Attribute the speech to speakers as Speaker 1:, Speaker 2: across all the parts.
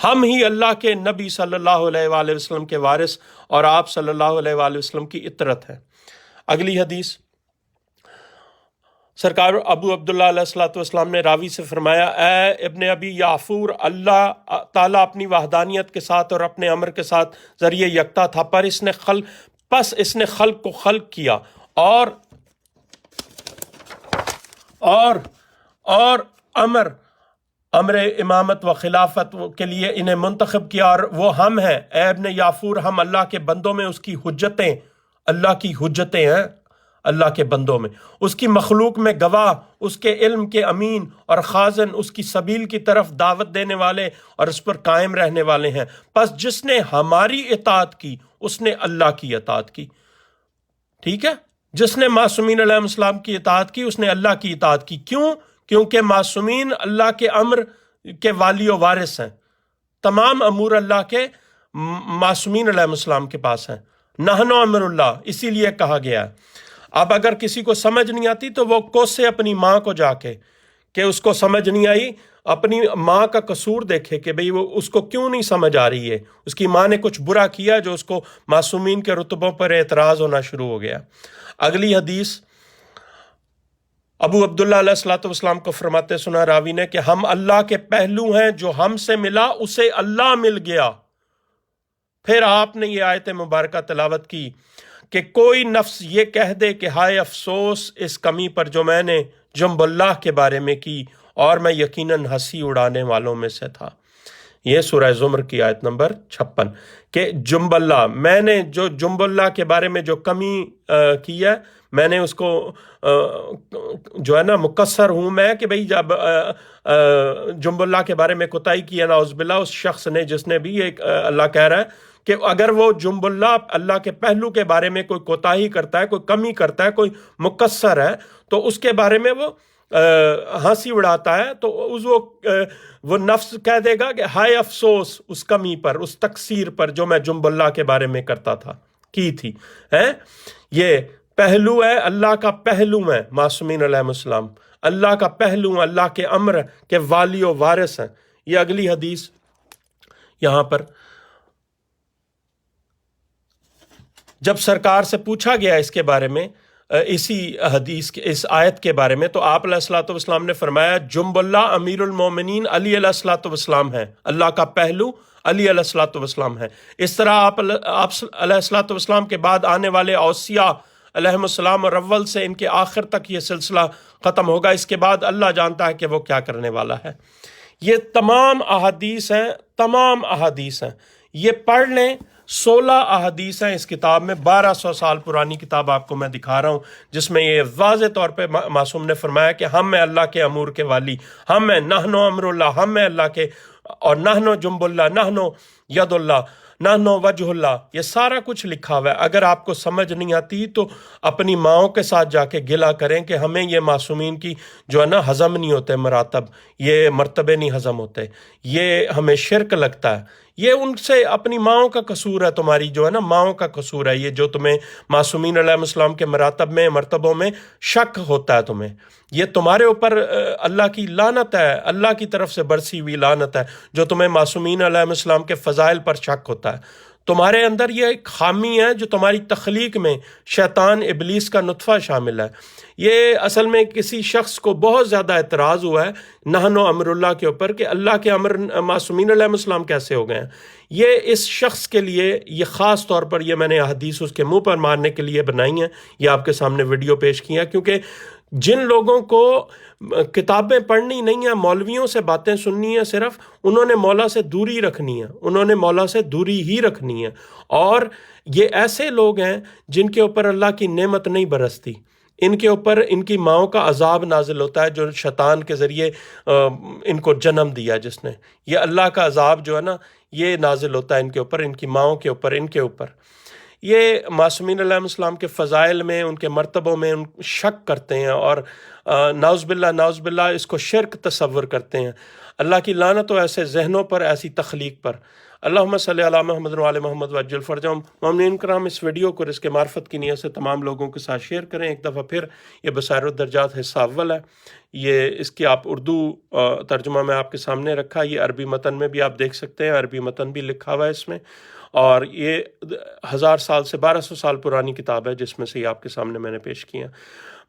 Speaker 1: ہم ہی اللہ کے نبی صلی اللہ علیہ وآلہ وسلم کے وارث اور آپ صلی اللہ علیہ وآلہ وسلم کی اطرت ہیں۔ اگلی حدیث، سرکار ابو عبداللہ علیہ الصلوۃ والسلام نے راوی سے فرمایا، اے ابن ابی یعفور، اللہ تعالیٰ اپنی وحدانیت کے ساتھ اور اپنے امر کے ساتھ ذریعہ یکتا تھا، پر اس نے خلق کو خلق کیا اور امر امامت و خلافت کے لیے انہیں منتخب کیا، اور وہ ہم ہیں اے ابن یعفور، ہم اللہ کے بندوں میں اس کی حجتیں، اللہ کی حجتیں ہیں اللہ کے بندوں میں، اس کی مخلوق میں گواہ، اس کے علم کے امین اور خازن، اس کی سبیل کی طرف دعوت دینے والے اور اس پر قائم رہنے والے ہیں۔ پس جس نے ہماری اطاعت کی اس نے اللہ کی اطاعت کی۔ ٹھیک ہے، جس نے معصومین علیہ السلام کی اطاعت کی اس نے اللہ کی اطاعت کی۔ کیوں؟ کیونکہ معصومین اللہ کے امر کے والی و وارث ہیں، تمام امور اللہ کے معصومین علیہ السلام کے پاس ہیں۔ نحن امر اللہ، اسی لیے کہا گیا ہے۔ اب اگر کسی کو سمجھ نہیں آتی تو وہ کوسے اپنی ماں کو جا کے کہ اس کو سمجھ نہیں آئی، اپنی ماں کا قصور دیکھے کہ بھئی وہ اس کو کیوں نہیں سمجھ آ رہی ہے، اس کی ماں نے کچھ برا کیا جو اس کو معصومین کے رتبوں پر اعتراض ہونا شروع ہو گیا۔ اگلی حدیث، ابو عبداللہ علیہ الصلوۃ والسلام کو فرماتے سنا راوی نے کہ ہم اللہ کے پہلو ہیں، جو ہم سے ملا اسے اللہ مل گیا۔ پھر آپ نے یہ آیت مبارکہ تلاوت کی کہ کوئی نفس یہ کہہ دے کہ ہائے افسوس اس کمی پر جو میں نے جنب اللہ کے بارے میں کی، اور میں یقیناً ہنسی اڑانے والوں میں سے تھا۔ یہ سورہ زمر کی آیت نمبر 56 کہ جنب اللہ، میں نے جو جنب اللہ کے بارے میں جو کمی کی ہے، میں نے اس کو جو ہے نا مقصر ہوں میں کہ بھئی جب جنب اللہ کے بارے میں کوتاہی کی ہے، نعوذ باللہ، اس شخص نے جس نے بھی ایک اللہ کہہ رہا ہے کہ اگر وہ جنب اللہ کے پہلو کے بارے میں کوئی کوتاہی کرتا ہے، کوئی کمی کرتا ہے، کوئی مقصر ہے، تو اس کے بارے میں وہ ہنسی اڑاتا ہے، تو وہ نفس کہہ دے گا کہ ہائے افسوس اس کمی پر، اس تقصیر پر جو میں جنب اللہ کے بارے میں کرتا تھا، کی تھی۔ یہ پہلو ہے، اللہ کا پہلو ہے معصومین علیہ السلام، اللہ کا پہلو، اللہ کے امر کے والی و وارث ہیں۔ یہ اگلی حدیث یہاں پر جب سرکار سے پوچھا گیا اس کے بارے میں، اسی حدیث اس آیت کے بارے میں، تو آپ علیہ الصلوۃ والسلام نے فرمایا جنب اللہ امیر المومنین علی علیہ الصلوۃ والسلام ہے، اللہ کا پہلو علی علیہ الصلوۃ والسلام ہے۔ اس طرح آپ علیہ الصلوۃ والسلام کے بعد آنے والے اوصیاء علیہم السلام اور اول سے ان کے آخر تک یہ سلسلہ ختم ہوگا۔ اس کے بعد اللہ جانتا ہے کہ وہ کیا کرنے والا ہے۔ یہ تمام احادیث ہیں، تمام احادیث ہیں، یہ پڑھ لیں۔ 16 احادیث ہیں اس کتاب میں، 1200 سال پرانی کتاب آپ کو میں دکھا رہا ہوں، جس میں یہ واضح طور پہ معصوم نے فرمایا کہ ہم ہیں اللہ کے امور کے والی، ہم ہیں نحن امر اللہ، ہم ہیں اللہ کے، اور نحن جنب اللہ، نحن ید اللہ، نحن وجہ اللہ، یہ سارا کچھ لکھا ہوا ہے۔ اگر آپ کو سمجھ نہیں آتی تو اپنی ماؤں کے ساتھ جا کے گلا کریں کہ ہمیں یہ معصومین کی جو ہے نا ہضم نہیں ہوتے مراتب، یہ مرتبے نہیں ہضم ہوتے، یہ ہمیں شرک لگتا ہے۔ یہ ان سے اپنی ماؤں کا قصور ہے، تمہاری جو ہے نا ماؤں کا قصور ہے، یہ جو تمہیں معصومین علیہ السلام کے مراتب میں، مرتبوں میں شک ہوتا ہے تمہیں، یہ تمہارے اوپر اللہ کی لعنت ہے، اللہ کی طرف سے برسی ہوئی لعنت ہے جو تمہیں معصومین علیہ السلام کے فضائل پر شک ہوتا ہے۔ تمہارے اندر یہ ایک خامی ہے جو تمہاری تخلیق میں شیطان ابلیس کا نطفہ شامل ہے۔ یہ اصل میں کسی شخص کو بہت زیادہ اعتراض ہوا ہے نحن امر اللہ کے اوپر کہ اللہ کے امر معصومین علیہ السلام کیسے ہو گئے ہیں۔ یہ اس شخص کے لیے یہ خاص طور پر یہ میں نے حدیث اس کے منہ پر مارنے کے لیے بنائی ہیں، یہ آپ کے سامنے ویڈیو پیش کی ہیں، کیونکہ جن لوگوں کو کتابیں پڑھنی نہیں ہیں، مولویوں سے باتیں سننی ہیں، صرف انہوں نے مولا سے دوری رکھنی ہے، انہوں نے مولا سے دوری ہی رکھنی ہے۔ اور یہ ایسے لوگ ہیں جن کے اوپر اللہ کی نعمت نہیں برستی، ان کے اوپر ان کی ماؤں کا عذاب نازل ہوتا ہے جو شیطان کے ذریعے ان کو جنم دیا جس نے، یہ اللہ کا عذاب جو ہے نا یہ نازل ہوتا ہے ان کے اوپر، ان کی ماؤں کے اوپر، ان کے اوپر۔ یہ معصومین علیہ السلام کے فضائل میں، ان کے مرتبوں میں ان شک کرتے ہیں اور ناؤز باللہ اس کو شرک تصور کرتے ہیں۔ اللہ کی لعنت ہو ایسے ذہنوں پر، ایسی تخلیق پر۔ اللہم صلی علی محمد و علی محمد وعجل فرجہم۔ مومنین کرام، اس ویڈیو کو رزق معرفت کی نیت سے تمام لوگوں کے ساتھ شیئر کریں۔ ایک دفعہ پھر یہ بصائر الدرجات حصہ اول ہے، یہ اس کی آپ اردو ترجمہ میں آپ کے سامنے رکھا، یہ عربی متن میں بھی آپ دیکھ سکتے ہیں، عربی متن بھی لکھا ہوا ہے اس میں، اور یہ 1000 سال سے 1200 سال پرانی کتاب ہے جس میں سے یہ آپ کے سامنے میں نے پیش کیا۔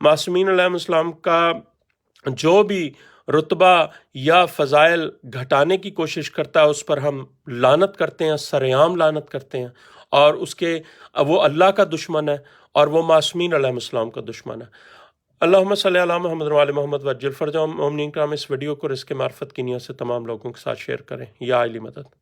Speaker 1: معصومین علیہ السلام کا جو بھی رتبہ یا فضائل گھٹانے کی کوشش کرتا ہے اس پر ہم لعنت کرتے ہیں، سرعام لعنت کرتے ہیں، اور اس کے وہ اللہ کا دشمن ہے اور وہ معصومین علیہ السلام کا دشمن ہے۔ اللہم صلی علی محمد و علی محمد وعجل فرجہم۔ مومنین کرام، اس ویڈیو کو رزق معرفت کی نیت سے تمام لوگوں کے ساتھ شیئر کریں۔ یا علی مدد۔